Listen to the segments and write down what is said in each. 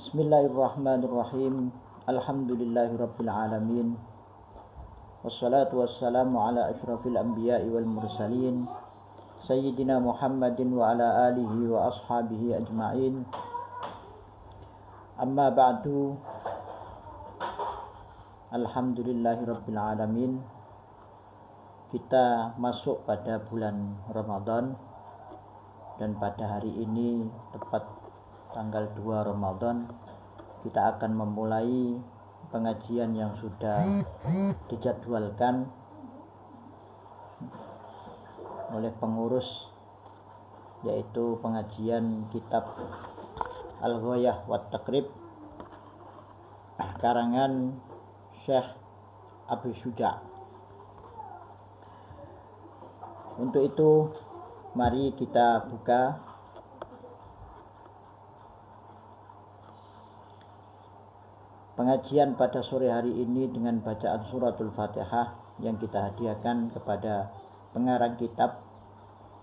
Bismillahirrahmanirrahim. Alhamdulillahirabbil alamin. Wassalatu wassalamu ala asyrafil anbiya'i wal mursalin sayyidina Muhammadin wa ala alihi wa ashabihi ajma'in. Amma ba'du. Alhamdulillahirabbil alamin. Kita masuk pada bulan Ramadan, dan pada hari ini tepat tanggal 2 Ramadan kita akan memulai pengajian yang sudah dijadwalkan oleh pengurus, yaitu pengajian kitab Al-Ghayah wat Taqrib karangan Syekh Abu Syuja'. Untuk itu mari kita buka pengajian pada sore hari ini dengan bacaan suratul Fatihah yang kita hadiahkan kepada pengarang kitab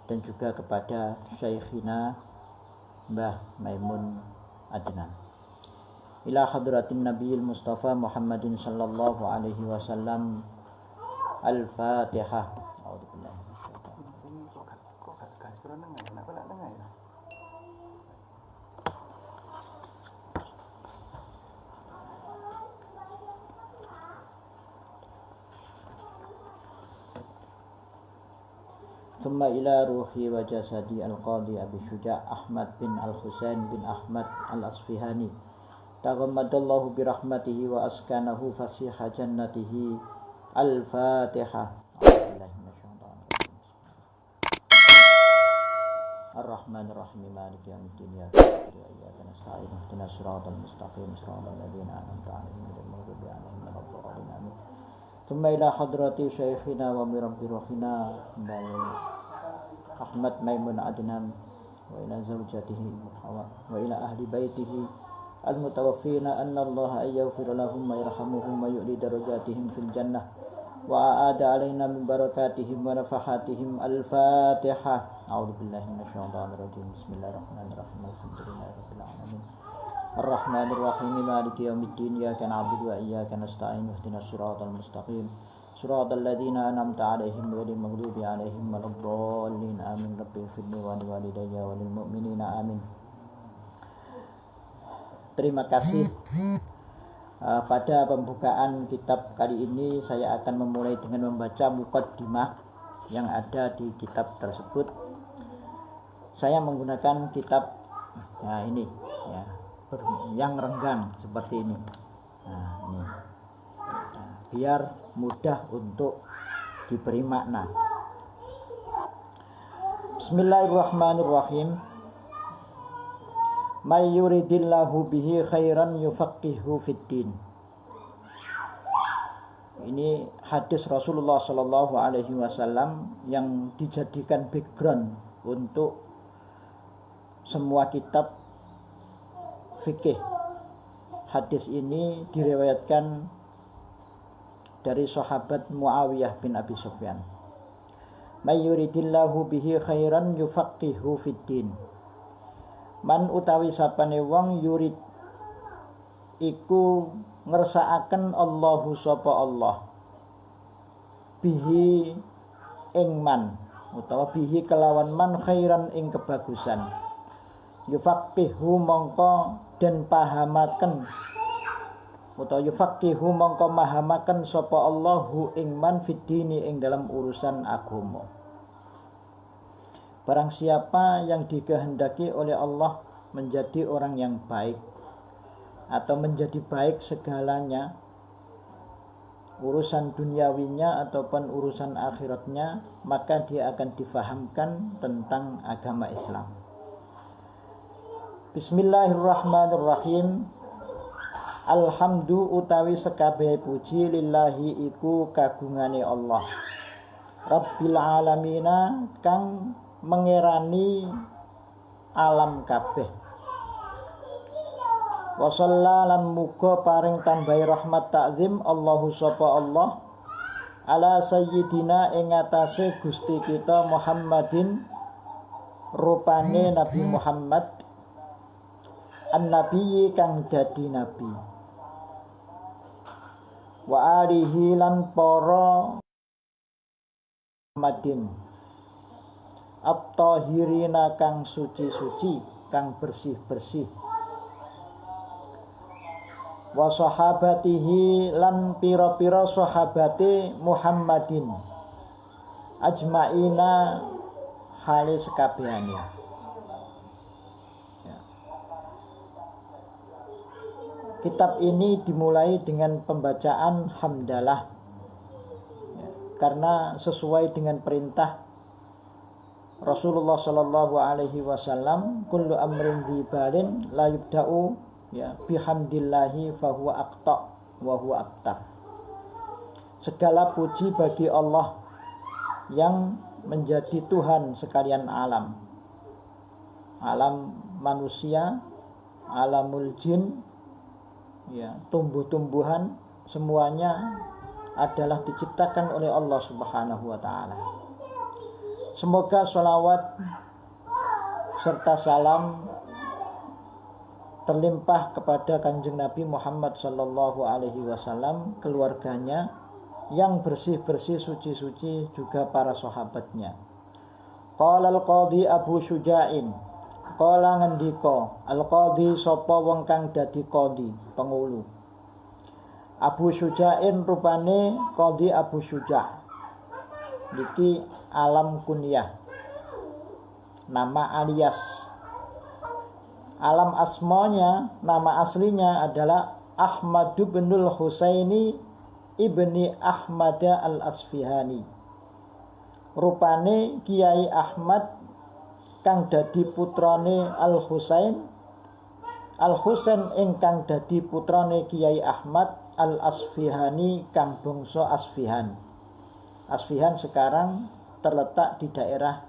dan juga kepada Syekhina Mbah Maimun Adnan. Ila hadratin Nabiyil Mustafa Muhammadin sallallahu alaihi wasallam. Al-Fatihah. ثم إلى روحي وجسدي القاضي أبي شجاع أحمد بن الحسين بن أحمد الأصفهاني تغمد الله برحمته وأسكنه فسيح جنته. الفاتحة. الرحمن الرحيم مالك يوم الدين إياك نستعين اهدنا الصراط المستقيم صراط الذين أنعمت عليهم غير المغضوب عليهم ولا الضالين آمين. ثم إلى حضرة شيخنا ومربي روحنا أحمد ميمون عدنان وإلى زوجته وإلى أهل بيته المتوفين أن الله أن يغفر لهم ويرحمهم ويؤلي درجاتهم في الجنة وأعاد علينا من بركاتهم ونفحاتهم. الفاتحة. أعوذ بالله من الشيطان الرجيم. بسم الله الرحمن الرحيم. الحمد لله رب العالمين الرحمن الرحيم مالك يوم الدين إياك نعبد وإياك نستعين اهدنا الصراط المستقيم صراط الذين أنعمت عليهم غير المغضوب عليهم ولا الضالين آمين. رب اغفر لي ولوالدي وللمؤمنين آمين. Terima kasih. Pada pembukaan kitab kali ini saya akan memulai dengan membaca muqaddimah yang ada di kitab tersebut. Saya menggunakan kitab ini ya, yang renggang seperti ini. Ini. Biar mudah untuk diberi makna. Bismillahirrahmanirrahim. May yuridillahu bihi khairan yufaqihu fiddin. Ini hadis Rasulullah sallallahu alaihi wasallam yang dijadikan background untuk semua kitab fikih. Hadis ini diriwayatkan dari sahabat Muawiyah bin Abi Sufyan. May yuridillahu bihi khairan yufaqihu fiddin. Man utawi sapane wong yurid iku ngersakaken Allahu sapa Allah bihi ing man, utawa bihi kelawan man khairan ing kebagusan, yufaqihu mongko den pahamaken, utawa yufaqihu mongko mahamaken sapa Allahu ing man fiddini ing dalam urusan agama. Barang siapa yang dikehendaki oleh Allah menjadi orang yang baik atau menjadi baik segalanya, urusan duniawinya ataupun urusan akhiratnya, maka dia akan difahamkan tentang agama Islam. Bismillahirrahmanirrahim. Alhamdu utawi sekabeh puji lillahi iku kagungane Allah, Rabbil alamina kang mengerani alam kabeh. Wa sallalan muga paring tambahi rahmat takzim Allahu sapa Allah ala sayyidina ing atase Gusti kita Muhammadin rupane Nabi Muhammad an-nabiyyi kang dadi nabi, wa alihi lan para Muhammadin at-tahirina kang suci-suci, kang bersih-bersih, wa sahabatihi lan pira-pira sahabate Muhammadin ajmaina hale sekabehane. Ya. Kitab ini dimulai dengan pembacaan hamdalah, ya, karena sesuai dengan perintah Rasulullah Shallallahu Alaihi Wasallam, kullu amrin dibalin la yubda'u ya bihamdillahi fahuwa aqta wa huwa abtar. Segala puji bagi Allah yang menjadi Tuhan sekalian alam, alam manusia, alamul jin, ya, tumbuh-tumbuhan, semuanya adalah diciptakan oleh Allah Subhanahu wa taala. Semoga sholawat serta salam terlimpah kepada Kanjeng Nabi Muhammad sallallahu alaihi wasallam, keluarganya yang bersih-bersih, suci-suci, juga para sahabatnya. Qala al-qadhi Abu Syuja'in, qala ngendika al-qadhi sapa wong kang dadi qadhi, pengulu. Abu Syuja'in rupane qadhi Abu Syuja'. Niki alam kunyah, nama alias. Alam asmanya, nama aslinya adalah Ahmad binul Husaini ibni Ahmad al-Asfihani. Rupane Kiai Ahmad kang dadi putrane Al-Husain, Al-Husain ingkang dadi putrane Kiai Ahmad al-Asfihani kang bangsa Asfihan. Asfihan sekarang terletak di daerah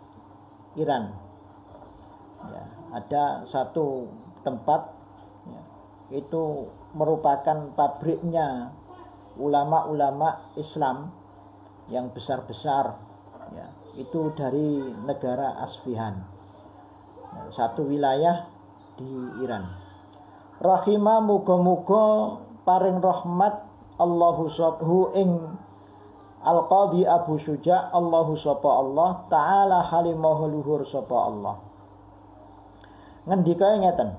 Iran. Ya, ada satu tempat, ya, itu merupakan pabriknya ulama-ulama Islam yang besar-besar, ya, itu dari negara Asfihan, ya, satu wilayah di Iran. Rahimah muga-muga paring rahmat Allahu subhanahu ing Al-Qadhi Abu Syuja' Allahu sapa Allah ta'ala halimah luhur sapa Allah. Ngendikae ngeten,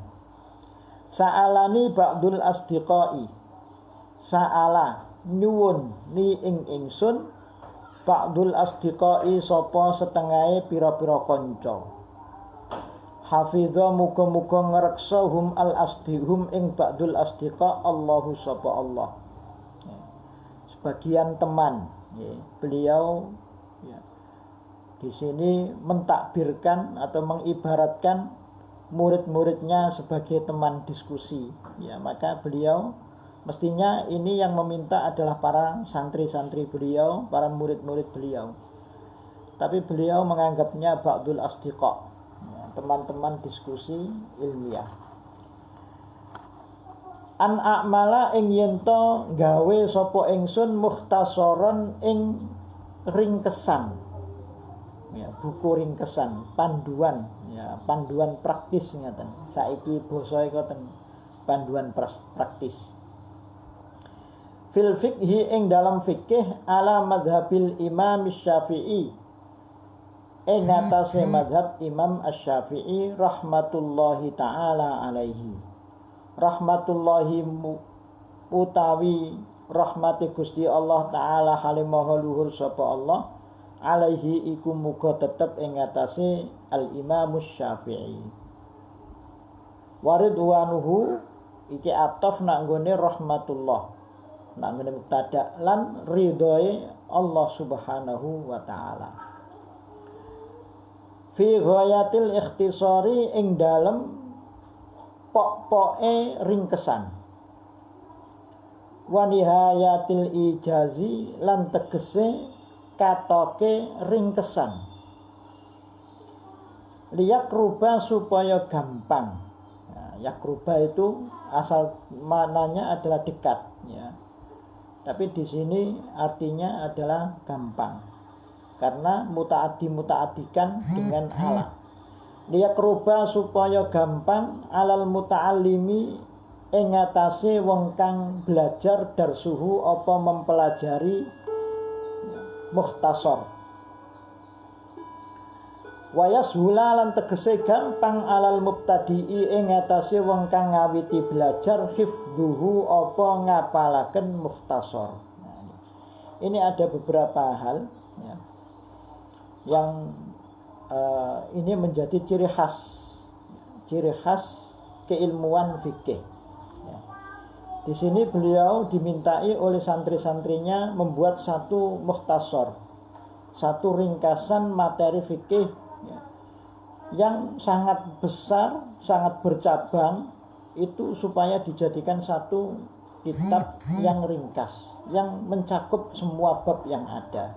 sa'alani ba'dul asdiqai, sa'ala nyuwun ni ing ingsun ba'dul asdiqai sapa setengahe pira-pira kanca. Hafidha muga-muga ngreksa hum al asdihum ing ba'dul asdiqa Allahu sapa Allah. Sebagian teman, ya, beliau, ya, di sini mentakbirkan atau mengibaratkan murid-muridnya sebagai teman diskusi, ya, maka beliau mestinya ini yang meminta adalah para santri-santri beliau, para murid-murid beliau, tapi beliau menganggapnya ba'dul asdiqa, ya, teman-teman diskusi ilmiah. An a'mala ing yento gawe sapa ingsun mukhtasaron ing ringkesan, ya, buku ringkesan, panduan, ya, panduan praktis ngaten. Saiki basa ngoten, panduan praktis. Fil fiqhi ing dalam fikih ala madhabil Imam Syafi'i, ing atase madhab Imam Asy-Syafi'i rahmatullahi taala alaihi. Rahmatullahi utawi rahmati Gusti Allah taala halimaha luhur sapa Allah alaihi iku muga tetep ing atase al-Imam Syafi'i. Waridwanuhu iki ataf nak nggone rahmatullah, nak nggone mubtada, lan ridhoe Allah Subhanahu wa taala. Fi ghayatil ikhtisari ing dalem pok-poke ringkesan, wa nihayatil ijazi lan tegese katoke ringkesan, liyak rubah supaya gampang. Nah, yakruba itu asal maknanya adalah dekat, ya, tapi di sini artinya adalah gampang karena mutaaddi mutaaddikan dengan ala. liyakruba supaya gampang alal muta'allimi ing ngatasé wong kang belajar darsuhu apa mempelajari mukhtasar. Wa yashula lan tegese gampang alal mubtadi'i ing ngatasé wong kang ngawiti belajar hifdzuhu apa ngapalaken mukhtasar. Ini ada beberapa hal ya, yang ini menjadi ciri khas keilmuan fikih. Ya. Di sini beliau dimintai oleh santri-santrinya membuat satu mukhtasar, satu ringkasan materi fikih ya, yang sangat besar, sangat bercabang, itu supaya dijadikan satu kitab yang ringkas, yang mencakup semua bab yang ada.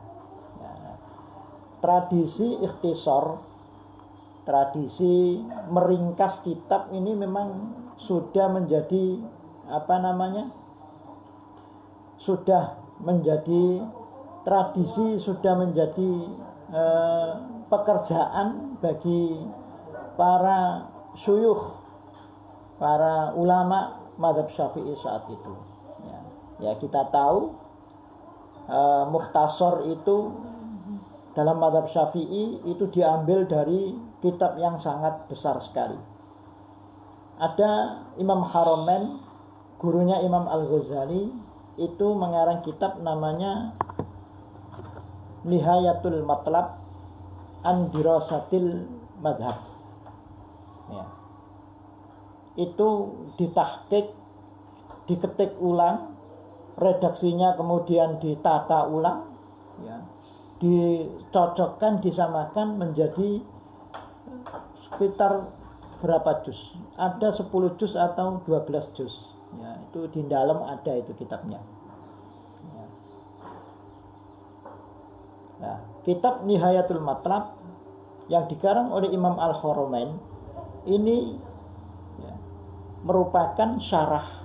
Ya. Tradisi ikhtisar, tradisi meringkas kitab ini memang sudah menjadi sudah menjadi tradisi, sudah menjadi pekerjaan bagi para syuyukh, para ulama mazhab Syafi'i saat itu. Ya kita tahu mukhtasar itu dalam mazhab Syafi'i itu diambil dari kitab yang sangat besar sekali. Ada Imam Haramain, gurunya Imam Al-Ghazali, itu mengarang kitab namanya Nihayatul Matlab an Dirasatil Madhab. Ya. Itu ditahqiq, diketik ulang, redaksinya kemudian ditata ulang, ya, dicocokkan, disamakan menjadi sekitar berapa juz? Ada 10 juz atau 12 juz. Ya, itu di dalam ada itu kitabnya. Ya. Nah, kitab Nihayatul Matlab yang dikarang oleh Imam Al-Haramain ini ya, merupakan syarah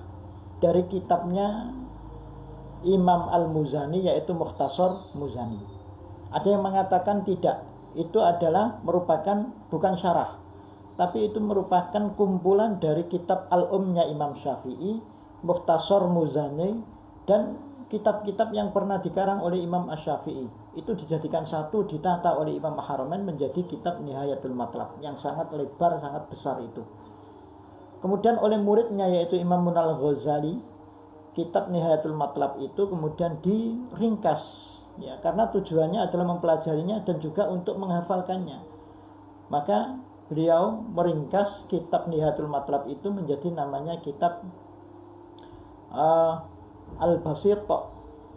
dari kitabnya Imam Al-Muzani, yaitu Mukhtasar Muzani. Ada yang mengatakan tidak, itu adalah merupakan bukan syarah, tapi itu merupakan kumpulan dari kitab Al-Umnya Imam Syafi'i, Mukhtasar Muzani, dan kitab-kitab yang pernah dikarang oleh Imam Asy-Syafi'i. Itu dijadikan satu, ditata oleh Imam Haramain menjadi kitab Nihayatul Matlab yang sangat lebar, sangat besar itu. Kemudian oleh muridnya yaitu Imam Al-Ghazali, kitab Nihayatul Matlab itu kemudian diringkas ya, karena tujuannya adalah mempelajarinya dan juga untuk menghafalkannya. Maka beliau meringkas kitab Nihayatul Matlab itu menjadi namanya kitab Al-Basit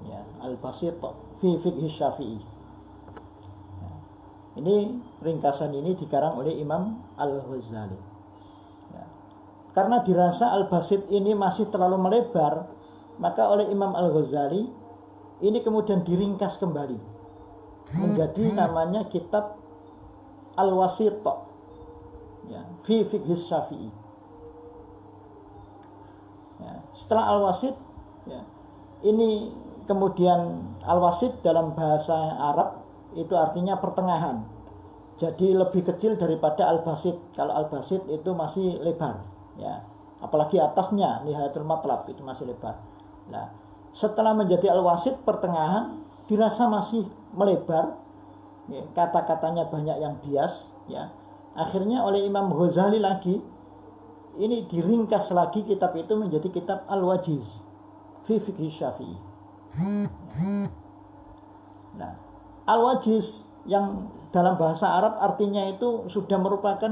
ya, Al-Basit fi Fiqh Syafi'i. Ya. Ini ringkasan ini dikarang oleh Imam Al-Ghazali. Ya. Karena dirasa Al-Basit ini masih terlalu melebar, maka oleh Imam Al-Ghazali ini kemudian diringkas kembali menjadi namanya kitab Al-Wasit ya, fi Fiqh Syafi'i. Ya. Setelah Al-Wasit ya, ini kemudian Al-Wasit dalam bahasa Arab itu artinya pertengahan, jadi lebih kecil daripada Al-Basit. Kalau Al-Basit itu masih lebar ya, apalagi atasnya Nihayatul Matlab itu masih lebar. Nah, setelah menjadi Al-Wasit pertengahan dirasa masih melebar ya, kata-katanya banyak yang bias ya. Akhirnya oleh Imam Ghazali lagi ini diringkas lagi kitab itu menjadi kitab Al-Wajiz fi Fiqh Syafi'i. Nah, Al-Wajiz yang dalam bahasa Arab artinya itu sudah merupakan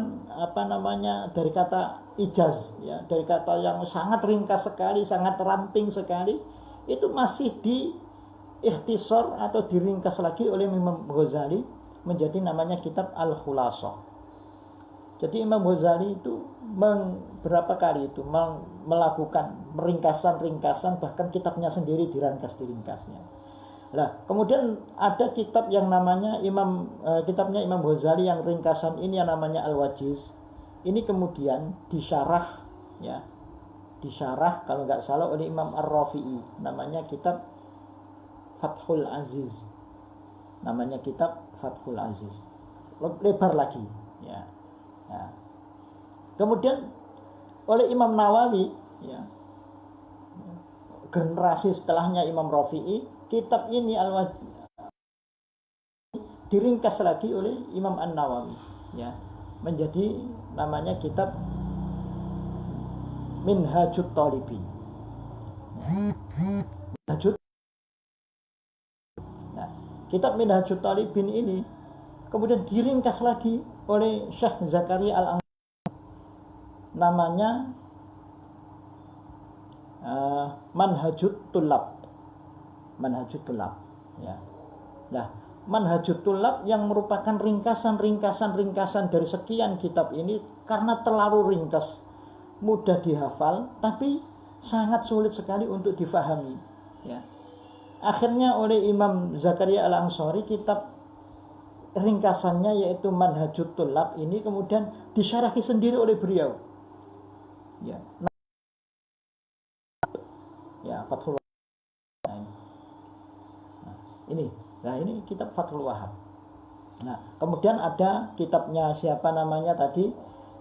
dari kata ijaz ya, dari kata yang sangat ringkas sekali, sangat ramping sekali, itu masih di ikhtisar atau diringkas lagi oleh Imam Ghazali menjadi namanya kitab Al-Khulasah. Jadi Imam Ghazali itu berapa kali itu melakukan ringkasan-ringkasan, bahkan kitabnya sendiri diringkasnya. Nah, kemudian ada kitab yang namanya kitabnya Imam Ghazali yang ringkasan ini yang namanya Al-Wajiz. Ini kemudian disyarah ya. Disyarah kalau nggak salah oleh Imam Ar-Rafi'i, namanya kitab Fathul Aziz. Namanya kitab Fathul Aziz. Lebar lagi ya. Ya. Kemudian oleh Imam Nawawi, ya, generasi setelahnya Imam Rafi'i, kitab ini diringkas lagi oleh Imam An-Nawawi, ya, menjadi namanya kitab Minhajut Thalibin. Nah, kitab Minhajut Thalibin ini kemudian diringkas lagi oleh Syekh Zakaria Al-Ansari, namanya Manhajut Tullab. Ya. Nah, Manhajut Tullab yang merupakan ringkasan dari sekian kitab ini, karena terlalu ringkas, mudah dihafal, tapi sangat sulit sekali untuk difahami. Ya. Akhirnya oleh Imam Zakaria Al-Ansari, kitab ringkasannya yaitu Manhajut Tullab ini kemudian disyarahi sendiri oleh beliau. Ya. Ya, Fathul Wahab. Nah, ini kitab Fathul Wahab. Nah, kemudian ada kitabnya siapa namanya tadi?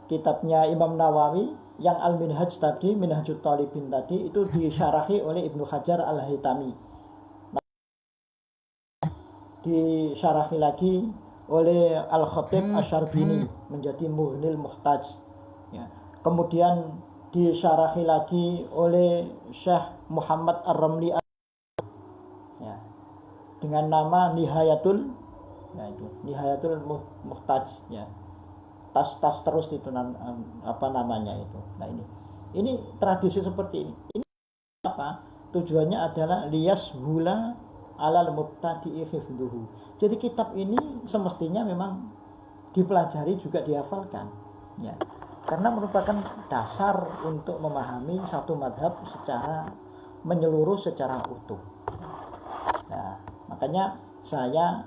Kitabnya Imam Nawawi yang Al-Minhaj tadi, Minhajut Thalibin tadi, itu disyarahi oleh Ibnu Hajar Al-Haytami. Disyarahi lagi oleh Al-Khatib Asy-Syarbini menjadi Mughnil Muhtaj. Ya. Kemudian disyarahi lagi oleh Syekh Muhammad Ar-Ramli, ya, dengan nama Nihayatul, ya, itu Nihayatul Muhtaj, ya. Tas terus itu apa namanya itu. Nah, ini tradisi seperti ini. Ini apa? Tujuannya adalah liyas hula alal mubtadi'i hifdhuhu. Jadi kitab ini semestinya memang dipelajari juga dihafalkan, ya. Karena merupakan dasar untuk memahami satu madhab secara menyeluruh, secara utuh. Nah, makanya saya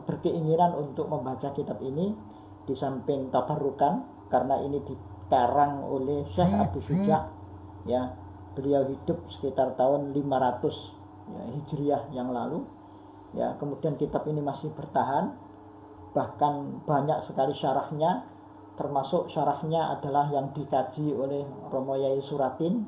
berkeinginan untuk membaca kitab ini di samping tabarrukan, karena ini dikarang oleh Syekh Abu Syuja, ya. Beliau hidup sekitar tahun 500 ya, Hijriah yang lalu, ya. Kemudian kitab ini masih bertahan, bahkan banyak sekali syarahnya, termasuk syarahnya adalah yang dikaji oleh Romo Yai Suratin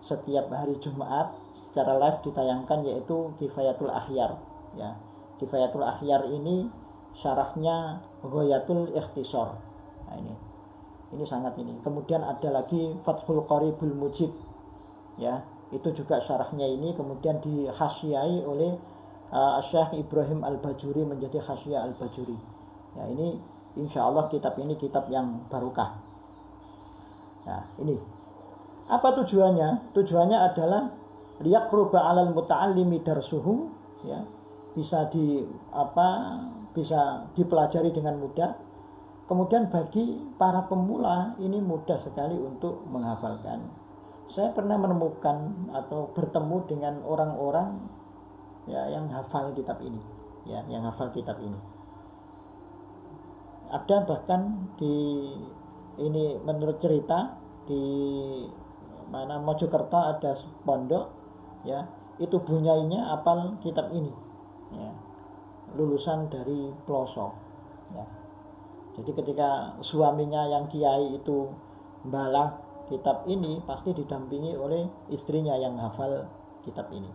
setiap hari Jumat secara live ditayangkan, yaitu Kifayatul Akhyar, ya. Kifayatul Akhyar ini syarahnya Ghayatul Ikhtisar. Nah, ini sangat ini. Kemudian ada lagi Fathul Qaribul Mujib, ya, itu juga syarahnya ini kemudian dihasyiai oleh Syekh Ibrahim Al-Bajuri menjadi Hasyiah Al-Bajuri. Ya, ini insya Allah kitab ini kitab yang barokah. Nah, ini apa tujuannya? Tujuannya adalah liyaqruba 'alal muta'allimi darsuhu, ya, bisa dipelajari dengan mudah. Kemudian bagi para pemula ini mudah sekali untuk menghafalkan. Saya pernah menemukan atau bertemu dengan orang-orang, ya, yang hafal kitab ini, ya, yang hafal kitab ini. Ada bahkan ini menurut cerita di mana Mojokerto ada pondok, ya, itu bunyainya hafal kitab ini, ya, lulusan dari Ploso, ya. Jadi ketika suaminya yang kiai itu membalah kitab ini, pasti didampingi oleh istrinya yang hafal kitab ini.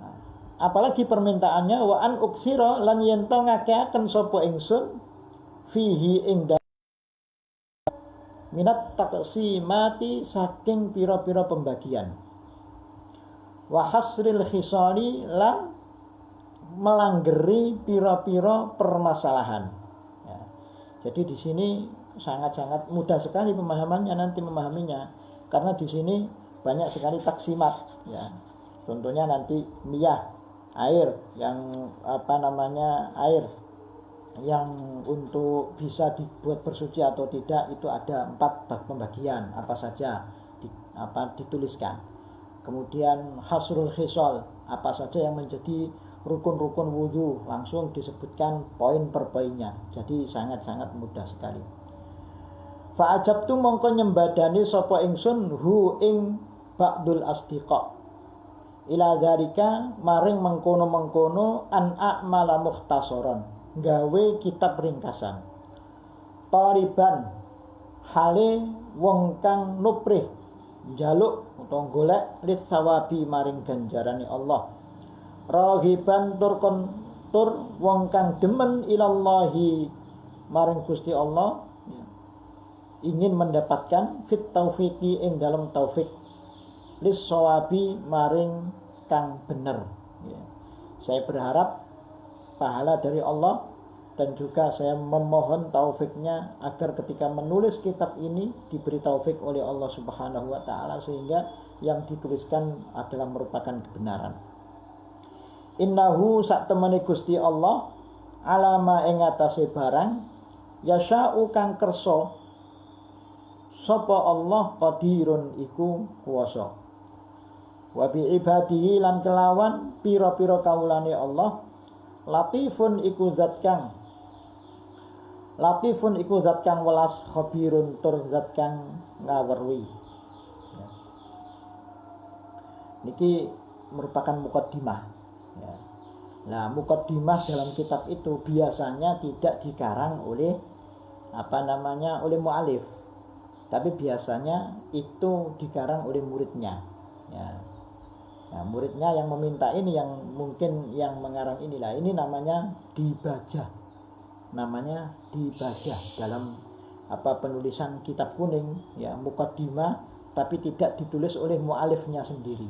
Nah, apalagi permintaannya wa an uksira lan yen to ngakeaken sapa ingsun fihi ing minat taqsimati saking pira-pira pembagian, wa hasril khisali lan melanggeri pira-pira permasalahan, ya. Jadi di sini sangat-sangat mudah sekali pemahamannya, nanti memahaminya, karena di sini banyak sekali taksimat, ya. Contohnya nanti miyah, air yang air yang untuk bisa dibuat bersuci atau tidak, itu ada 4 pembagian apa saja dituliskan. Kemudian hasrul khisal, apa saja yang menjadi rukun-rukun wudhu, langsung disebutkan poin per poinnya. Jadi sangat-sangat mudah sekali. Fa'ajabtu mongko nyembadani sapa ingsun hu ing ba'dul asdiqa ila dzalika maring mengkono-mengkono an a'mala mukhtasaran, gawe kitab ringkasan. taliban hale wong kang nuprih njaluk utawa golek lis sawabi maring ganjarane Allah, rahiban tur wong kang demen ilallahi maring Gusti Allah, ingin mendapatkan fit taufiqi ing dalam taufik, lis sawabi maring kang bener. Saya berharap pahala dari Allah, dan juga saya memohon taufiknya agar ketika menulis kitab ini diberi taufik oleh Allah Subhanahu wa taala sehingga yang dituliskan adalah merupakan kebenaran. Innahu sak temene Gusti Allah alama ing atase barang yasha'u kang kersa sapa Allah qadirun iku kuwasa. Wa bi ibadihi lan kelawan pira-pira kawulane Allah latifun iku zat kang welas, khabirun tur zat kang ngawerwi. Niki merupakan mukaddimah. Nah, mukaddimah dalam kitab itu biasanya tidak dikarang oleh oleh mu'alif, tapi biasanya itu dikarang oleh muridnya. Nah, muridnya yang meminta ini, yang mungkin yang mengarang inilah, ini namanya dibajah dalam penulisan kitab kuning, mukaddimah, tapi tidak ditulis oleh mu'alifnya sendiri,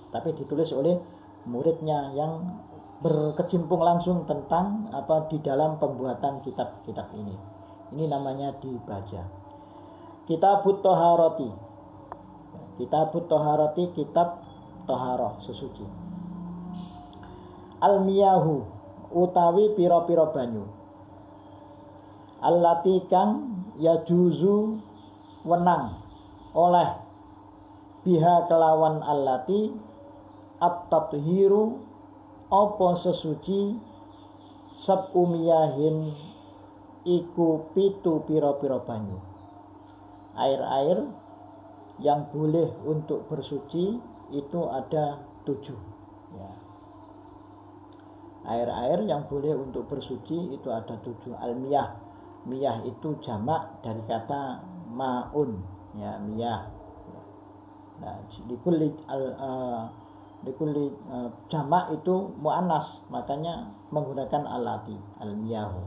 tapi ditulis oleh muridnya yang berkecimpung langsung tentang di dalam pembuatan kitab-kitab ini. Ini namanya dibajah. Kitabut Toharati, kitab toharoh, sesuci. Al-miyahu utawi pira-pira banyu. Allati kang yajuzu wenang oleh biha kelawan allati at-tathiru apa sesuci sabumiyahin iku pitu pira-pira banyu. Air-air yang boleh untuk bersuci itu ada 7. Air-air yang boleh untuk bersuci itu ada 7. Al-miyah. Miyah itu jamak dari kata ma'un, miyah. Nah, dikulli jamak itu muannas, makanya menggunakan alati, al-miyahu.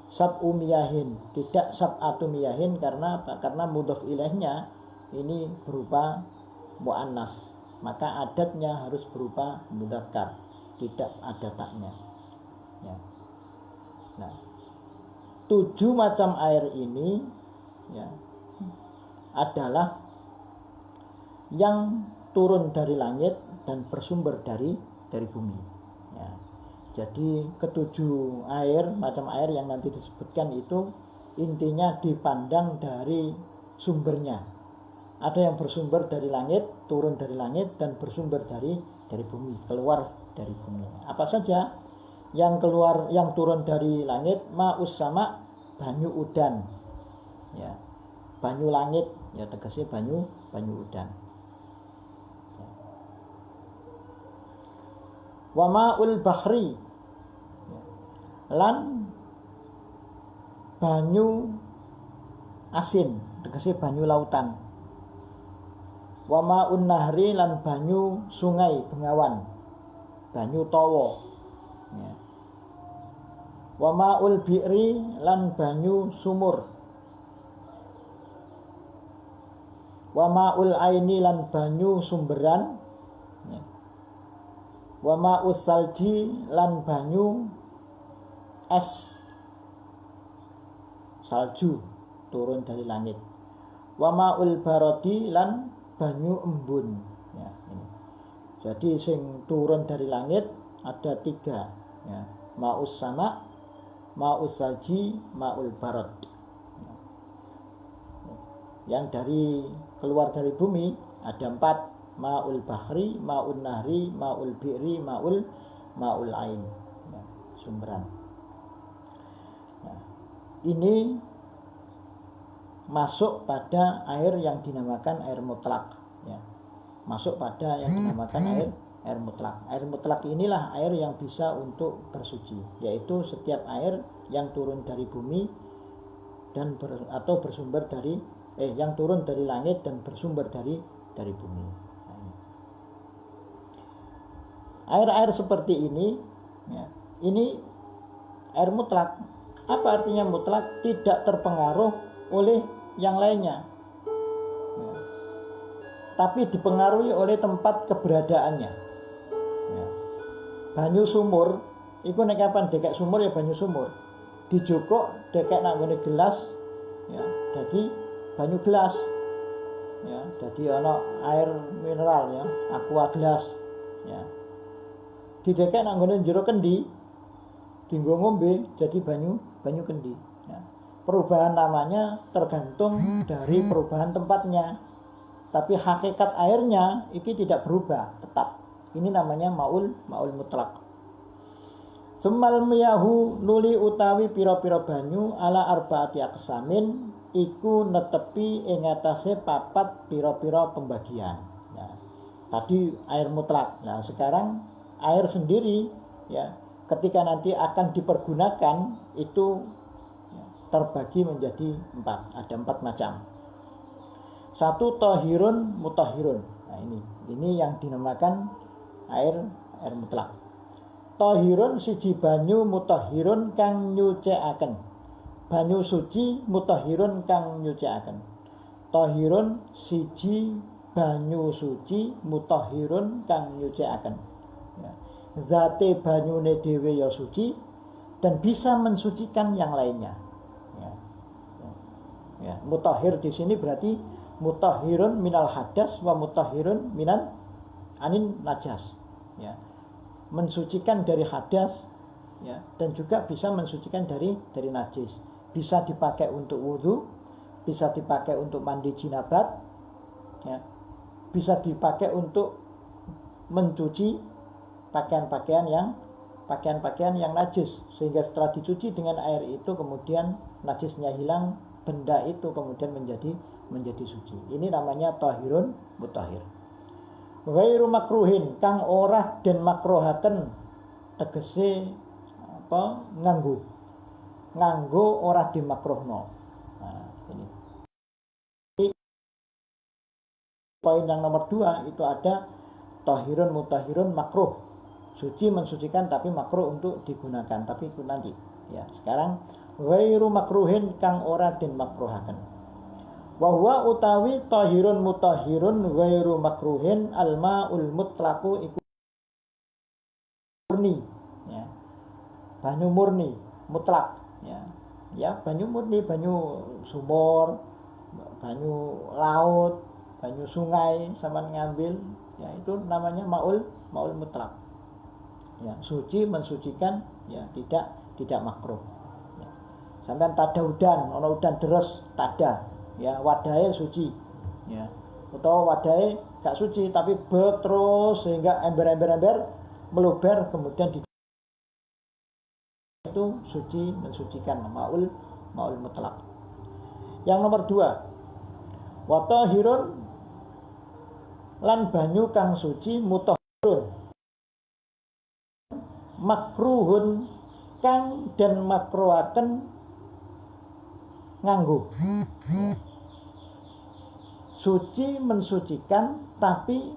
Sab'u miyahin, tidak sab'atu miyahin, karena apa? Karena mudhaf ilaihnya ini berupa muannas, maka adatnya harus berupa mudzakkar, tidak ada taknya. Nah, 7 macam air ini adalah yang turun dari langit dan bersumber dari bumi. Jadi ketujuh macam air yang nanti disebutkan itu intinya dipandang dari sumbernya. Ada yang bersumber dari langit, turun dari langit, dan bersumber dari bumi, keluar dari bumi. Apa saja yang turun dari langit? Ma'us sama, banyu udan. Banyu langit, tegese banyu udan. Wa ma'ul bahri, lan banyu asin, tegese banyu lautan. Wa ma'un nahri, lan banyu sungai bengawan, banyu tawa. Wa ma'ul bi'ri, lan banyu sumur. Wa ma'ul aini, lan banyu sumberan. Wa ma'us salji, lan banyu es, salju turun dari langit. Wa ma'ul barodi, lan banyu embun. Jadi sing turun dari langit ada 3, ma'us sama, ma'us salji, ma'ul barod. Yang keluar dari bumi ada 4, ma'ul bahri, ma'ul nahri, ma'ul bi'ri, ma'ul ain, sumberan. Ini masuk pada air yang dinamakan air mutlak, masuk pada yang dinamakan air mutlak. Air mutlak inilah air yang bisa untuk bersuci, yaitu setiap air yang turun dari bumi dan atau bersumber dari yang turun dari langit dan bersumber dari bumi. Air-air seperti ini, ya, ini air mutlak. Apa artinya mutlak? Tidak terpengaruh oleh yang lainnya, ya, tapi dipengaruhi oleh tempat keberadaannya. Ya. Banyu sumur, iku nek kapan dekek sumur ya banyu sumur. Dijukuk dekek nang ngene gelas, ya, jadi banyu gelas. Ya, jadi ana air mineral ya, aqua gelas. Ya. Didekek nang ngene jero kendi, dienggo ngombe jadi banyu kendi. Ya. Perubahan namanya tergantung dari perubahan tempatnya. Tapi hakikat airnya itu tidak berubah, tetap. Ini namanya maul mutlak. Semal miyahu nuli utawi pira-pira banyu ala arbaati aqsamin iku netepi ing atase papat pira-pira pembagian. Ya. Tadi air mutlak. Nah, sekarang air sendiri ya, ketika nanti akan dipergunakan itu ya, terbagi menjadi 4. Ada 4 macam. 1 tahirun mutahhirun. Nah, ini yang dinamakan air mutlak. Tahirun siji banyu mutahhirun kang nyucikaken. Banyu suci mutahhirun kang nyucikaken. Tahirun siji banyu suci mutahhirun kang nyucikaken. Ya. Zate banyune dhewe ya suci dan bisa mensucikan yang lainnya. Ya. Ya. Mutahhir di sini berarti mutahhirun minal hadas wa mutahhirun minan anin najas. Ya. Mensucikan dari hadas ya, dan juga bisa mensucikan dari najis. Bisa dipakai untuk wudu, bisa dipakai untuk mandi jinabat, ya. Bisa dipakai untuk mencuci pakaian-pakaian yang najis, sehingga setelah dicuci dengan air itu kemudian najisnya hilang, benda itu kemudian menjadi suci. Ini namanya tahirun mutahhir. Ghairu makruhin kang ora den makruhaken, tegese apa nganggo ora dimakruhno. Nah, ini. Poin yang nomor 2 itu ada tahirun mutahhirun makruh. Suci mensucikan tapi makruh untuk digunakan, tapi itu nanti. Ya, sekarang ghairu makruhin kang ora den makruhaken. Wa huwa utawi tahirun mutahhirun ghairu makruhin almaul mutlaqu iku murni, ya. Banyu murni mutlak, ya. Ya, banyu murni, banyu sumur, banyu laut, banyu sungai sampean ngambil, ya itu namanya maul mutlak. Ya, suci mensucikan, ya tidak makruh. Ya. Sampean tada udan, ana udan deres tada, ya wadahe suci, ya. Atau wadahe gak suci tapi terus sehingga ember-ember meluber kemudian itu suci mensucikan, maul mutlak. Yang nomor 2, wa tahirun lan banyu kang suci mutahhirun makruhun kang den makruhaken nganggo. Suci mensucikan tapi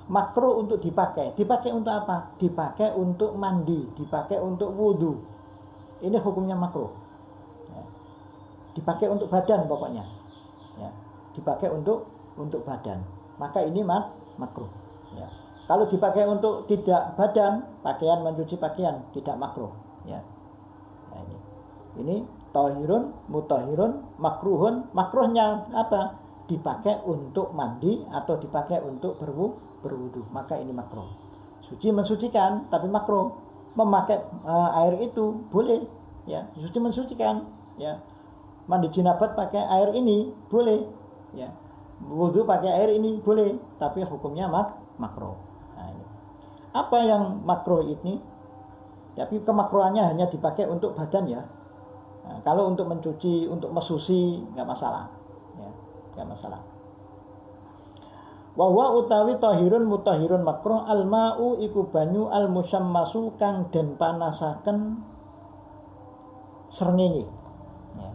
makruh untuk dipakai. Dipakai untuk apa? Dipakai untuk mandi, dipakai untuk wudu. Ini hukumnya makruh. Ya. Dipakai untuk badan pokoknya. Ya. Dipakai untuk badan. Maka ini makruh. Ya. Kalau dipakai untuk tidak badan, pakaian, mencuci pakaian, tidak makruh. Ya. Nah, ini tahirun mutahhirun makruhun. Makruhnya apa? Dipakai untuk mandi atau dipakai untuk berwudu, maka ini makruh. Suci mensucikan tapi makruh. Memakai air itu boleh, ya. Suci mensucikan, ya. Mandi jinabat pakai air ini boleh, ya. Wudu pakai air ini boleh, tapi hukumnya makruh. Nah, ini. Apa yang makruh ini? Tapi kemakruhannya hanya dipakai untuk badan, ya. Nah, kalau untuk mencuci, untuk mesuci nggak masalah, ya, nggak masalah. Wa huwa utawi tahirun mutahhirun makruh alma'u iku banyu almusammasu kang den panasaken srengenge. Ya.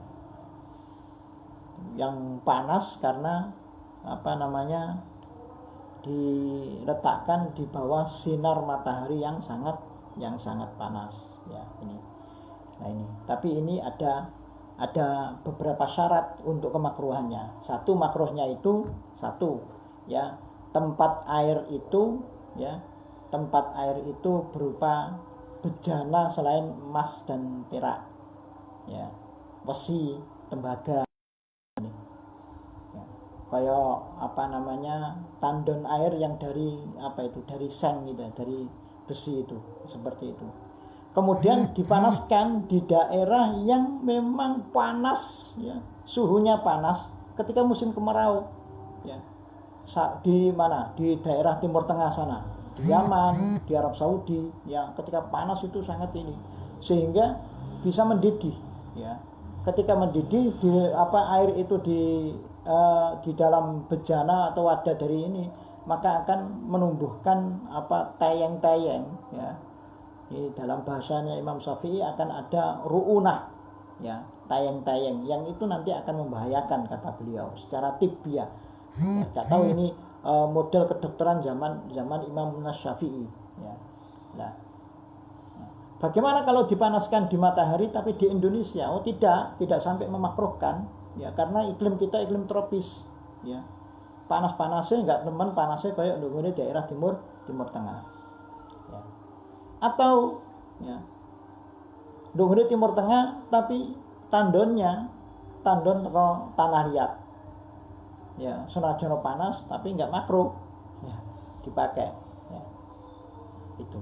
Yang panas karena diletakkan di bawah sinar matahari yang sangat panas ya ini. Nah ini, tapi ini ada beberapa syarat untuk kemakruhannya. Satu makruhnya itu ya tempat air itu berupa bejana selain emas dan perak ya, besi, tembaga ya. Kayak tandon air yang dari seng gitu, dari besi itu, seperti itu. Kemudian dipanaskan di daerah yang memang panas ya, suhunya panas ketika musim kemarau ya. Di mana? Di daerah Timur Tengah sana, di Yaman, di Arab Saudi ya, ketika panas itu sangat ini sehingga bisa mendidih ya. Ketika mendidih air itu di dalam bejana atau wadah dari ini, maka akan menumbuhkan tayeng-tayeng ya. Di dalam bahasanya Imam Syafi'i akan ada ru'unah ya, tayeng-tayeng yang itu nanti akan membahayakan kata beliau secara tibiah. Ya, tahu ini model kedokteran zaman Imam Syafi'i ya. Nah, bagaimana kalau dipanaskan di matahari tapi di Indonesia? Oh tidak sampai memakruhkan ya, karena iklim kita iklim tropis ya. Panas-panasnya enggak teman panasnya kayak di daerah Timur Tengah ya. Atau ya di Timur Tengah tapi tandon tanah liat ya, senajan panas tapi enggak makruh ya, dipakai ya. Itu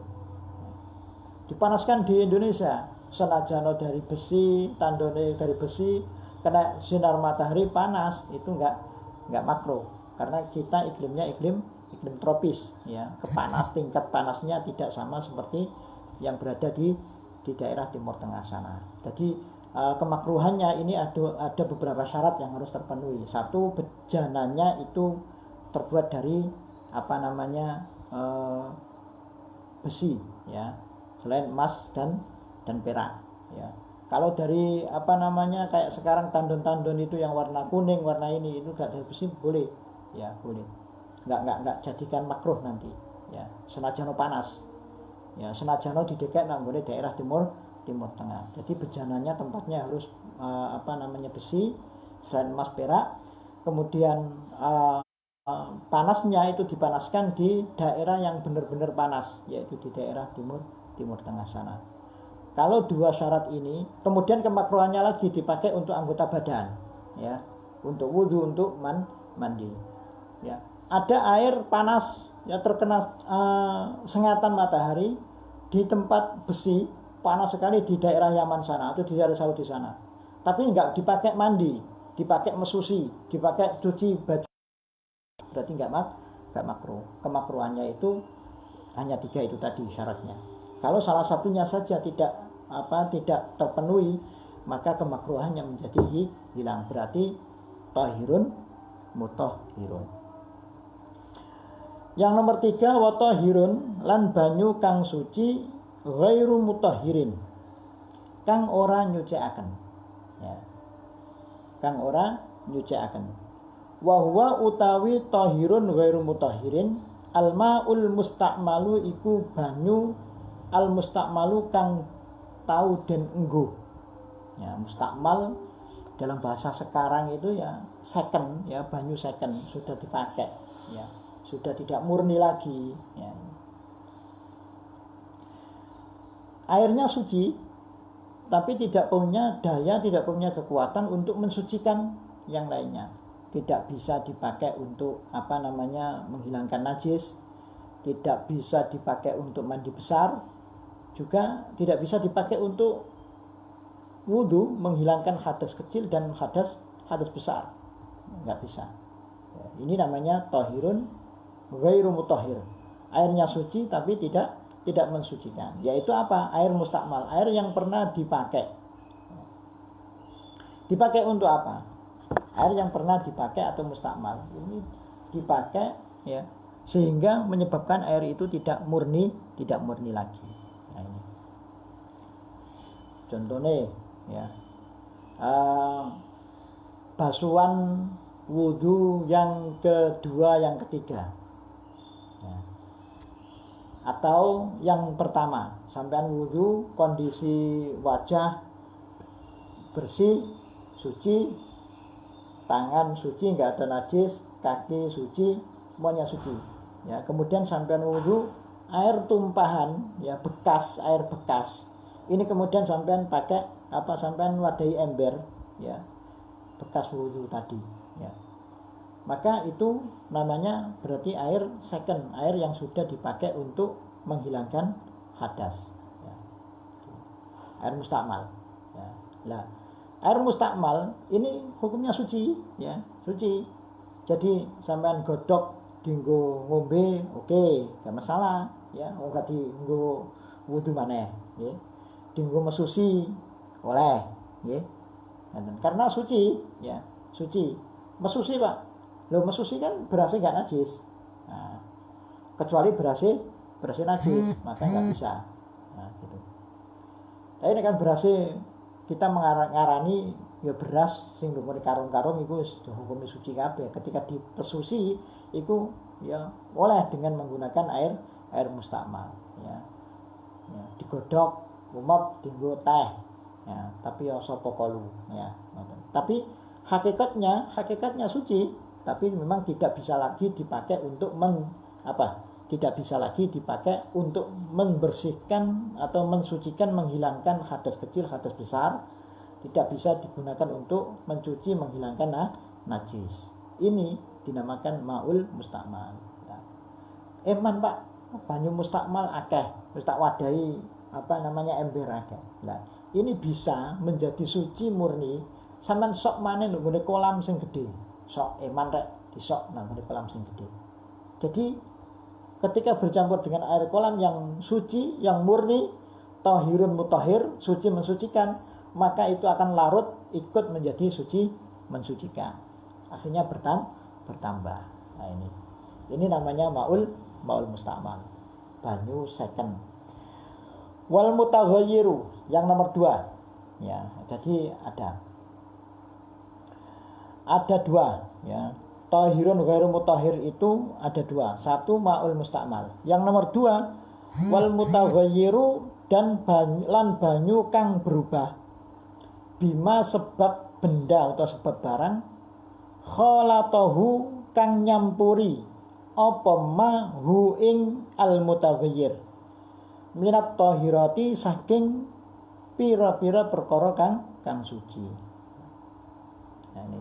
ya. Dipanaskan di Indonesia senajan dari besi, tandone dari besi, kena sinar matahari panas, itu enggak makruh karena kita iklimnya iklim tropis ya. Tingkat panasnya tidak sama seperti yang berada di daerah Timur Tengah sana. Jadi kemakruhannya ini ada beberapa syarat yang harus terpenuhi. Satu, bejananya itu terbuat dari besi ya, selain emas dan perak ya. Kalau dari kayak sekarang tandon-tandon itu yang warna kuning, warna ini itu enggak dari besi, boleh ya, boleh. Enggak jadikan makruh nanti ya, senajan panas ya, senajan didekek nang daerah Timur Tengah. Jadi bejananya tempatnya harus besi selain emas perak. Kemudian panasnya itu dipanaskan di daerah yang benar-benar panas, yaitu di daerah Timur Tengah sana. Kalau dua syarat ini, kemudian kemakruhannya lagi dipakai untuk anggota badan ya, untuk wudhu, untuk mandi ya. Ada air panas ya, terkena sengatan matahari di tempat besi panas sekali di daerah Yaman sana atau di daerah Saudi sana, tapi enggak dipakai mandi, dipakai mesusi, dipakai cuci baju, berarti enggak makruh. Kemakruhannya itu hanya 3 itu tadi syaratnya. Kalau salah satunya saja tidak terpenuhi, maka kemakruhannya menjadi hilang, berarti tahirun mutahhirun. Yang nomor 3, wa tahirun lan banyu kang suci ghairu mutahhirin kang ora nyucikaken ya, kang ora nyucikaken. Wa huwa utawi tahirun ghairu mutahhirin almaul musta'malu iku banyu al musta'malu kang tau den enggo ya. Musta'mal dalam bahasa sekarang itu ya second ya, banyu second, sudah dipakai ya, sudah tidak murni lagi ya. Airnya suci tapi tidak punya daya, tidak punya kekuatan untuk mensucikan yang lainnya. Tidak bisa dipakai untuk menghilangkan najis, tidak bisa dipakai untuk mandi besar, juga tidak bisa dipakai untuk wudhu, menghilangkan hadas kecil dan hadas besar, nggak bisa. Ini namanya tahirun ghairu mutahhir. Airnya suci tapi tidak mensucikan. Yaitu apa? Air mustakmal, air yang pernah dipakai. Dipakai untuk apa? Air yang pernah dipakai atau mustakmal ini dipakai ya, sehingga menyebabkan air itu tidak murni lagi. Nah, ini contohnya ya, basuhan wudhu yang kedua, yang ketiga ya. Atau yang pertama, sampean wudhu kondisi wajah bersih, suci, tangan suci, nggak ada najis, kaki suci, semuanya suci ya. Kemudian sampean wudhu, air tumpahan ya, air bekas ini kemudian sampean pakai sampean wadahi ember ya, bekas wudhu tadi ya, maka itu namanya berarti air second, air yang sudah dipakai untuk menghilangkan hadas ya. Air mustakmal ya. Nah, air mustakmal ini hukumnya suci ya, suci. Jadi sampean godhok dinggo ngombe, oke, gak masalah ya, gak dinggo wudu maneh ya. Dinggo mesusi oleh ya. Karena suci ya, suci. Mesusi Pak, lo mesusi kan berasnya nggak najis, nah, kecuali berasnya najis, maka nggak bisa. Nah, gitu. Tapi ini kan berasnya kita ngarani ya beras sing lumuri karung-karung itu sudah hukumnya suci kabeh. Ketika dipesusi itu ya oleh dengan menggunakan air mustakmal ya. Ya, digodhog umap dinggo teh ya, tapi ya sapa kalu ya. Tapi hakikatnya suci, tapi memang tidak bisa lagi dipakai untuk tidak bisa lagi dipakai untuk membersihkan atau mensucikan, menghilangkan hadas kecil, hadas besar. Tidak bisa digunakan untuk mencuci, menghilangkan najis. Ini dinamakan maul mustakmal. Nah, eman Pak, banyu mustakmal akeh, wis tak wadahi ember akeh. Nah, ini bisa menjadi suci murni. Sampeyan sok maneh nang kolam sing gedhe. Sok eman rek disok nang kolam sing gedhe. Jadi ketika bercampur dengan air kolam yang suci, yang murni, tahirun mutahhir, suci mensucikan, maka itu akan larut ikut menjadi suci mensucikan. Akhirnya bertambah. Nah, ini namanya maul mustakmal, banyu second. Wal mutaghayyiru yang nomor 2 ya. Jadi ada 2 ya. Tahirun ghairu mutahhir itu ada 2. Satu maul mustakmal. Yang nomor 2 wal mutaghayyiru dan banyu kang berubah bima sebab benda atau sebab barang khalatahu kang nyampuri apa ma hu ing al mutaghayyir minat tahirati saking pira-pira perkara kang suci. Nah, ini.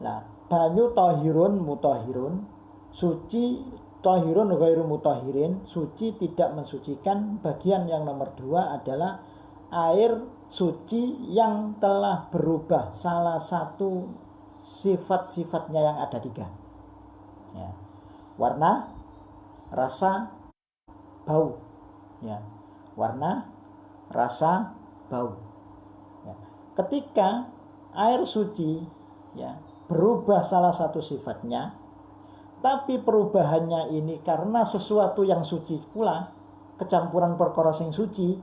Nah, banyu tahirun mutahhirun, suci tahirun ghairu mutahhirin, suci tidak mensucikan. Bagian yang nomor 2 adalah air suci yang telah berubah salah satu sifat-sifatnya yang ada 3 ya. Warna, rasa, bau ya. Warna, rasa, bau ya. Ketika air suci ya berubah salah satu sifatnya, tapi perubahannya ini karena sesuatu yang suci pula, kecampuran perkara sing suci,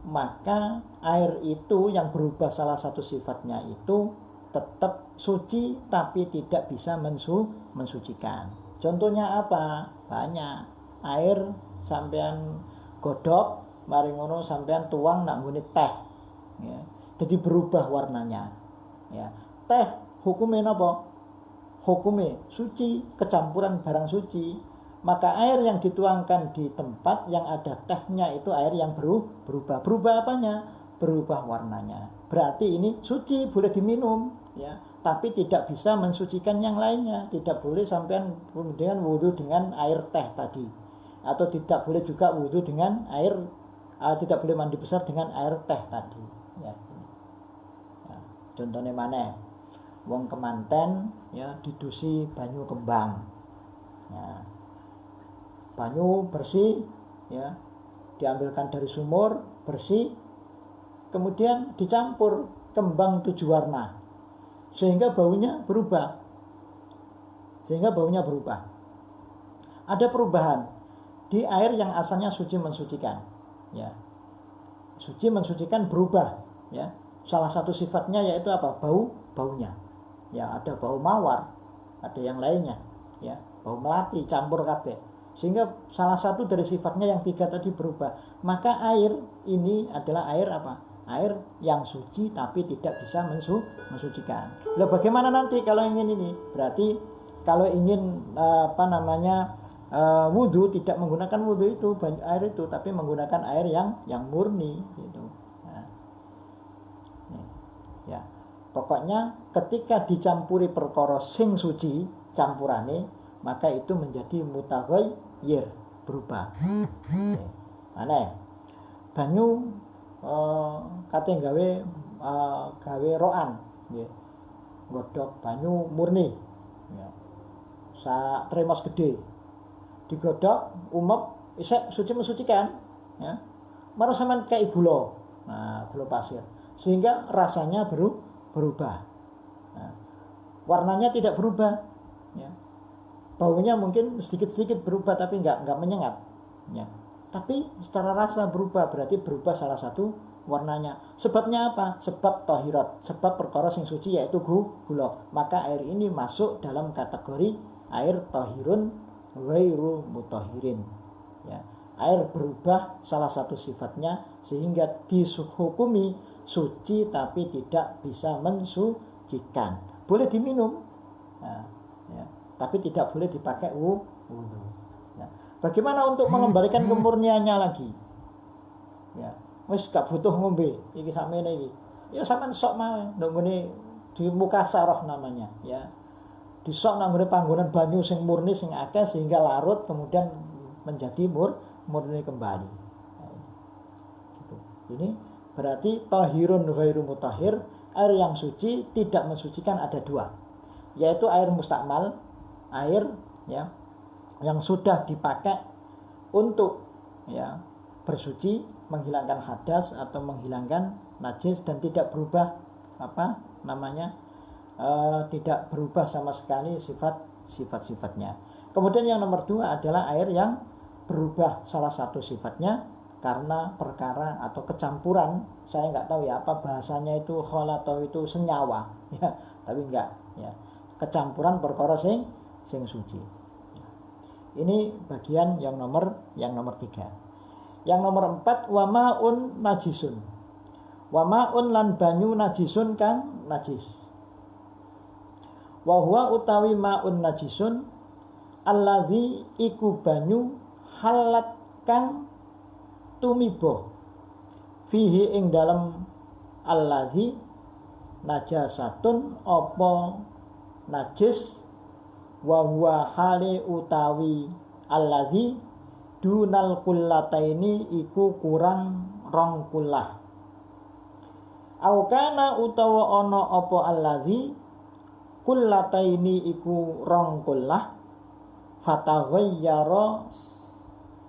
maka air itu yang berubah salah satu sifatnya itu tetap suci tapi tidak bisa mensucikan. Contohnya apa? Banyak. Air sampean godhog, mari ngono sampean tuang nak nggone teh ya. Jadi berubah warnanya ya. Teh hukumnya apa? Hukumnya suci, kecampuran barang suci. Maka air yang dituangkan di tempat yang ada tehnya itu air yang berubah. Berubah apanya? Berubah warnanya. Berarti ini suci, boleh diminum ya, tapi tidak bisa mensucikan yang lainnya. Tidak boleh sampean kemudian wudu dengan air teh tadi, atau tidak boleh juga wudu dengan air tidak boleh mandi besar dengan air teh tadi ya. Ya, contohnya mana? Wong kemanten ya didusi banyu kembang ya. Banyu bersih ya, diambilkan dari sumur bersih, kemudian dicampur kembang 7 warna sehingga baunya berubah. sehingga baunya berubah. Ada perubahan di air yang asalnya suci mensucikan, ya. Suci mensucikan berubah, ya. Salah satu sifatnya yaitu apa? Baunya. Ya, ada bau mawar, ada yang lainnya, ya. Bau melati campur kabeh. Sehingga salah satu dari sifatnya yang 3 tadi berubah. Maka air ini adalah air apa? Air yang suci tapi tidak bisa mensucikan. Loh, bagaimana nanti kalau ingin ini? Berarti kalau ingin wudhu, tidak menggunakan wudhu itu air itu, tapi menggunakan air yang murni gitu. Nah, ya. Pokoknya ketika dicampuri perkara sing suci campurane, maka itu menjadi mutaghayyir, berubah. Aneh. Banyu kate gawe roan, nggih. Godhog banyu murni. Ya. Sak tremos gede. Digodhog, umep, isek suci mensucikan, ya. Maro sampean kei gula. Nah, gula pasir. Sehingga rasanya berubah. Nah, warnanya tidak berubah, ya. Baunya mungkin sedikit-sedikit berubah tapi enggak menyengat, ya. Tapi secara rasa berubah, berarti berubah salah satu warnanya. Sebabnya apa? Sebab tahirat, sebab perkara sing suci yaitu gula. Maka air ini masuk dalam kategori air tahirun ghairu mutahhirin, ya. Air berubah salah satu sifatnya sehingga dihukumi suci tapi tidak bisa mensucikan. Boleh diminum, nah, ya. Tapi tidak boleh dipakai wudhu. Ya. Bagaimana untuk mengembalikan kemurniannya lagi? Ya, wis gak butuh ngombe iki sampeyan iki. Ya sampean sok mawon nggone di muka sarah namanya, ya. Disok nang ngene panggonan banyu sing murni sing akeh sehingga larut kemudian menjadi murni kembali. Nah, gitu. Ini berarti tahirun ghairu mutahhir, air yang suci tidak mensucikan ada 2, yaitu air mustakmal, air, ya, yang sudah dipakai untuk, ya, bersuci, menghilangkan hadas atau menghilangkan najis dan tidak berubah tidak berubah sama sekali sifat-sifatnya. Kemudian yang nomor 2 adalah air yang berubah salah satu sifatnya karena perkara atau kecampuran, saya nggak tahu ya apa bahasanya itu, atau itu senyawa, ya, tapi enggak, ya, kecampuran perkara sing suci. Ini bagian yang nomor 3. Yang nomor 4, wa ma'un najisun. Wa ma'un lan banyu najisun kang najis. Wa huwa utawi ma'un najisun alladzi iku banyu halat kang tumibo fihi ing dalem alladzi najasatun apa najis, wa huwa hale utawi alladzi dunal kullataini iku kurang rong kullah. Au kana utawa ana apa alladzi kullataini iku rong kullah, fataghayyara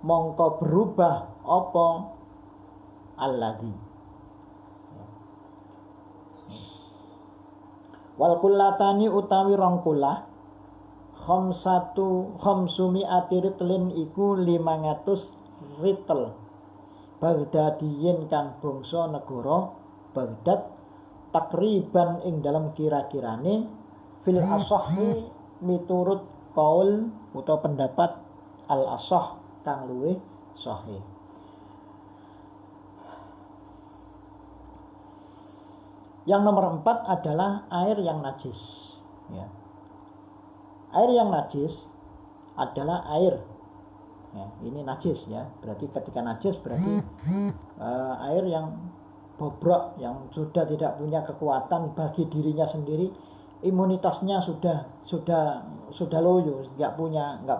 mongko berubah apa alladzi. Wal kullatani utawi rong kullah khamsumi atiritlin iku 500 ritel Baghdadiyin kang bangsa negara Baghdad takriban ing dalam kira-kirane fil asahhi miturut kaul utawa pendapat al asah kang luwih sahih. Yang nomor 4 adalah air yang najis, ya. Air yang najis adalah air, ya, ini najis, ya. Berarti ketika najis berarti air yang bobrok, yang sudah tidak punya kekuatan bagi dirinya sendiri, imunitasnya sudah loyo, nggak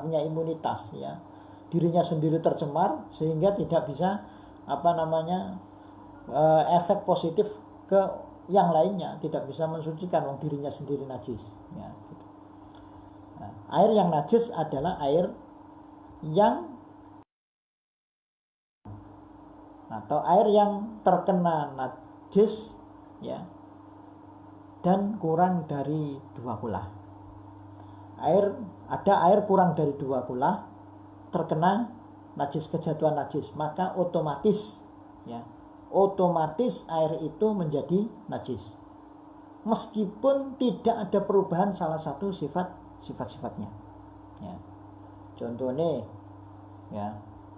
punya imunitas, ya. Dirinya sendiri tercemar sehingga tidak bisa efek positif ke yang lainnya, tidak bisa mensucikan wong dirinya sendiri najis, ya, gitu. Nah, air yang najis adalah air yang atau air yang terkena najis, ya, dan kurang dari 2 kullah. ada air kurang dari 2 kula terkena najis, kejatuhan najis, maka otomatis air itu menjadi najis meskipun tidak ada perubahan salah satu sifat-sifatnya. Ya. Contohnya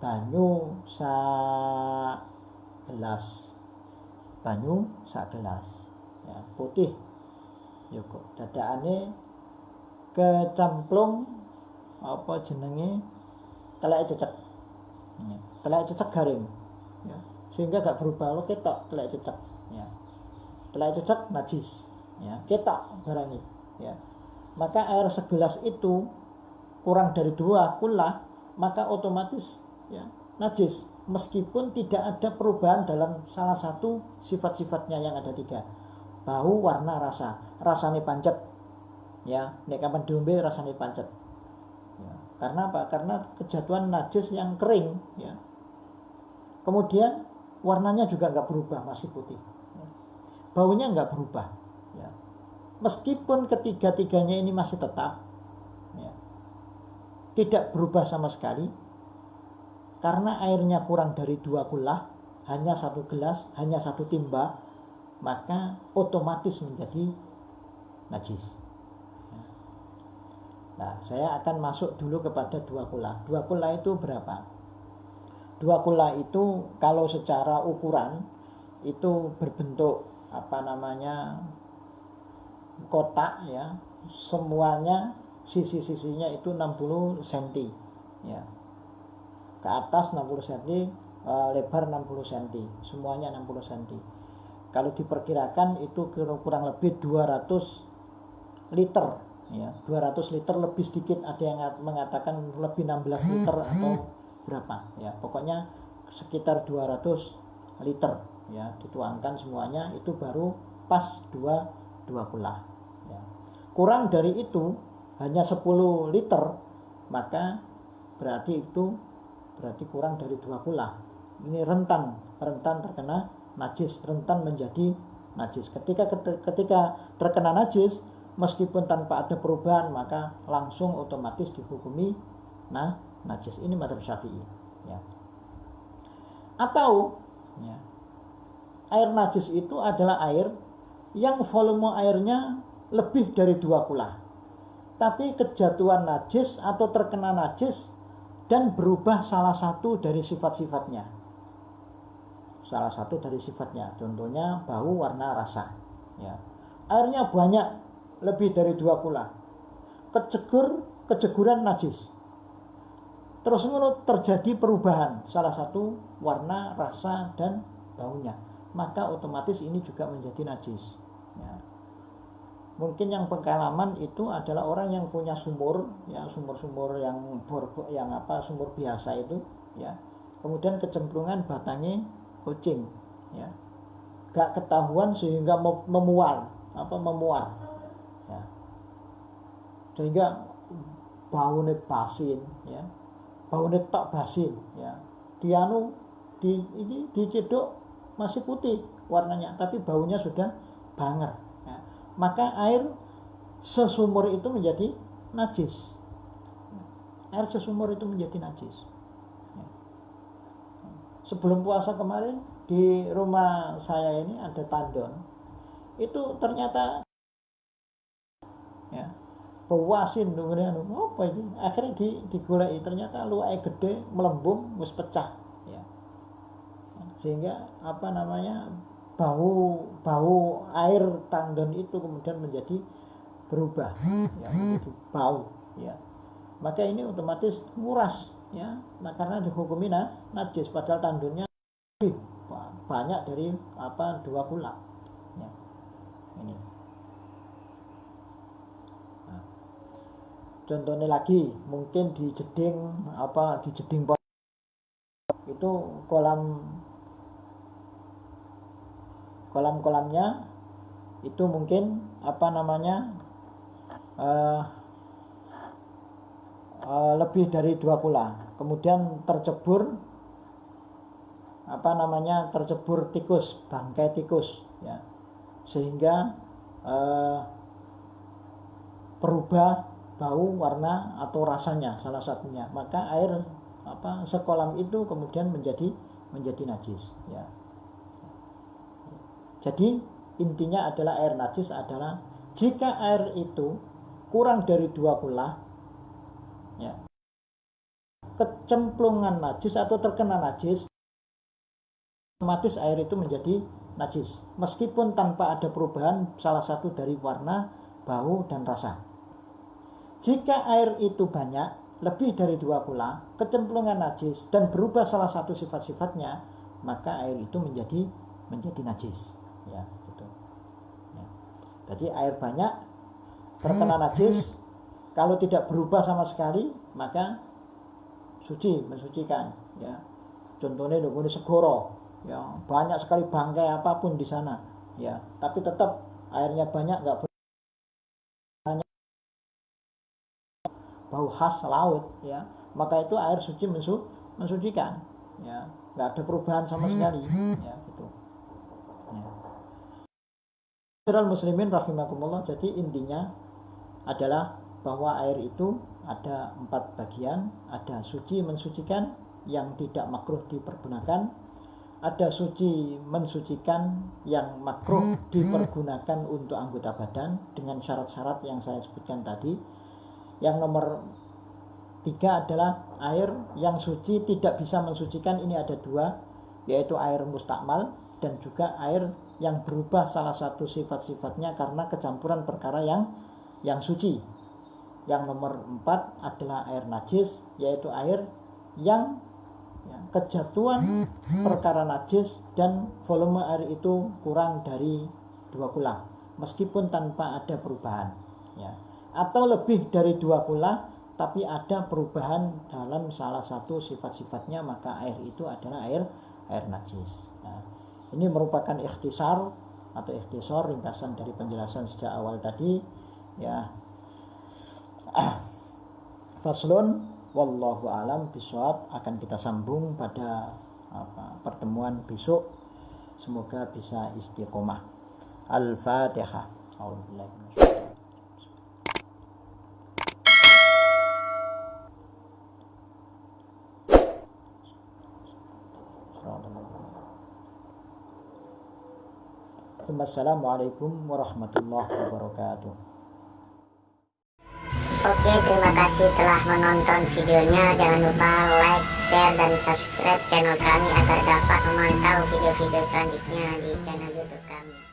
banyu sak gelas putih kok dadakane kecemplung telek cecek garing sehingga gak berubah, lo ketok telek cecek najis ketok barang maka air segelas itu kurang dari 2 kula maka otomatis najis meskipun tidak ada perubahan dalam salah satu sifat-sifatnya yang ada 3, bau, warna, rasane pancet nek kapan diombe rasane pancet karena apa? Karena kejatuhan najis yang kering kemudian warnanya juga nggak berubah, masih putih baunya nggak berubah meskipun ketiga-tiganya ini masih tetap tidak berubah sama sekali karena airnya kurang dari 2 kula, hanya 1 gelas, hanya 1 timba, maka otomatis menjadi najis. Nah, saya akan masuk dulu kepada 2 kula. 2 kula itu berapa? 2 kula itu kalau secara ukuran itu berbentuk kotak semuanya sisi-sisinya itu 60 cm ke atas 60 cm, lebar 60 cm, semuanya 60 cm. Kalau diperkirakan itu kurang lebih 200 liter 200 liter lebih sedikit, ada yang mengatakan lebih 16 liter atau berapa pokoknya sekitar 200 liter dituangkan semuanya itu baru pas 2 kula kurang dari itu hanya 10 liter maka berarti kurang dari 2 kula. Ini rentan terkena najis, rentan menjadi najis. Ketika terkena najis meskipun tanpa ada perubahan maka langsung otomatis dihukumi najis. Ini mazhab Syafi'i Atau air najis itu adalah air yang volume airnya lebih dari 2 kula tapi kejatuhan najis atau terkena najis dan berubah salah satu dari sifat-sifatnya. Contohnya bau, warna, rasa airnya banyak lebih dari 2 kula, kejeguran najis, terus terjadi perubahan salah satu warna, rasa, dan baunya, maka otomatis ini juga menjadi najis. Mungkin yang pengalaman itu adalah orang yang punya sumur sumur yang sumur biasa itu kemudian kecemplungan batangnya kucing gak ketahuan sehingga memuar sehingga baunya basin baunya tak basin dicedok masih putih warnanya tapi baunya sudah banger maka air sesumur itu menjadi najis. Sebelum puasa kemarin di rumah saya ini ada tandon, itu ternyata pewasin apa ini, akhirnya digoleki ternyata luwake gede melembung wis pecah sehingga bau air tandon itu kemudian menjadi berubah menjadi bau maka ini otomatis nguras karena dihukumi najis padahal tandonnya lebih banyak dari 2 kula ini. Contohnya lagi mungkin di jeding itu kolam-kolamnya itu mungkin lebih dari 2 kula kemudian tercebur tikus, bangkai tikus sehingga berubah bau, warna atau rasanya salah satunya, maka air sekolam itu kemudian menjadi najis ya. Jadi intinya adalah air najis adalah jika air itu kurang dari 2 kula ya, kecemplungan najis atau terkena najis, otomatis air itu menjadi najis meskipun tanpa ada perubahan salah satu dari warna, bau dan rasa. Jika air itu banyak, lebih dari 2 kula, kecemplungan najis dan berubah salah satu sifat-sifatnya, maka air itu menjadi najis ya, gitu ya. Jadi air banyak terkena najis, kalau tidak berubah sama sekali maka mensucikan ya. Contohnya di segoro ya, banyak sekali bangkai apapun di sana ya, tapi tetap airnya banyak, nggak bau khas laut ya, maka itu air suci mensucikan ya, nggak ada perubahan sama sekali ya, gitu ya. Muslimin rahimakumullah, jadi intinya adalah bahwa air itu ada 4 bagian. Ada suci mensucikan yang tidak makruh dipergunakan, ada suci mensucikan yang makruh dipergunakan untuk anggota badan dengan syarat-syarat yang saya sebutkan tadi. Yang nomor 3 adalah air yang suci tidak bisa mensucikan. Ini ada 2, yaitu air mustakmal dan juga air yang berubah salah satu sifat-sifatnya karena kecampuran perkara yang suci. Yang nomor 4 adalah air najis, yaitu air yang kejatuhan perkara najis dan volume air itu kurang dari 2 kula meskipun tanpa ada perubahan ya, atau lebih dari 2 kula tapi ada perubahan dalam salah satu sifat-sifatnya, maka air itu adalah air najis. Nah, ini merupakan ikhtisar atau ikhtisar, ringkasan dari penjelasan sejak awal tadi ya. Faslun wallahu alam bisawab, akan kita sambung pada pertemuan besok. Semoga bisa istiqomah. Al-Fatihah. Assalamualaikum warahmatullahi wabarakatuh. Oke, terima kasih telah menonton videonya. Jangan lupa like, share, dan subscribe channel kami agar dapat memantau video-video selanjutnya di channel YouTube kami.